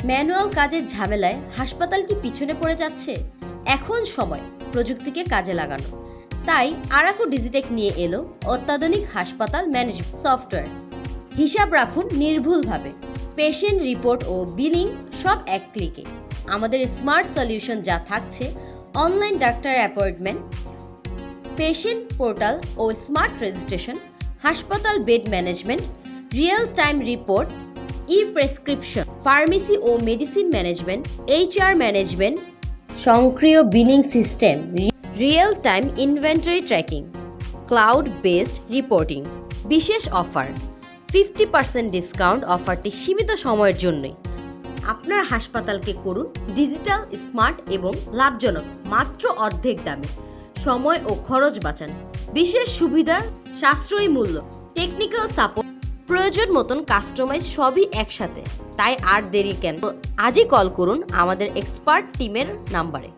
Manual কাজের ঝামেলায় হাসপাতাল কি পিছনে পড়ে যাচ্ছে? এখন সময় প্রযুক্তিকে কাজে লাগানো। তাই আরাকো ডিজিটেক নিয়ে এলো অত্যাধুনিক হাসপাতাল ম্যানেজমেন্ট সফটওয়্যার। হিসাব রাখুন নির্ভুলভাবে, পেশেন্ট রিপোর্ট ও বিলিং সব এক ক্লিকে। আমাদের স্মার্ট সলিউশন যা থাকছে online doctor appointment, patient portal ও স্মার্ট রেজিস্ট্রেশন, হাসপাতাল bed management, real time report, e prescription, pharmacy ও মেডিসিন ম্যানেজমেন্ট, এইচআর ম্যানেজমেন্ট, স্বয়ংক্রিয় billing system, real time inventory tracking, cloud based reporting. বিশেষ অফার 50% ডিসকাউন্ট। অফারটি সীমিত সময়ের জন্যই। আপনার হাসপাতালকে করুন ডিজিটাল, স্মার্ট এবং লাভজনক মাত্র অর্ধেক দামে। সময় ও খরচ বাঁচান। বিশেষ সুবিধা, সাশ্রয়ী মূল্য, টেকনিক্যাল সাপোর্ট, প্রয়োজন মতন কাস্টমাইজ সবই একসাথে। তাই আর দেরি কেন? আজই কল করুন আমাদের এক্সপার্ট টিমের নাম্বারে।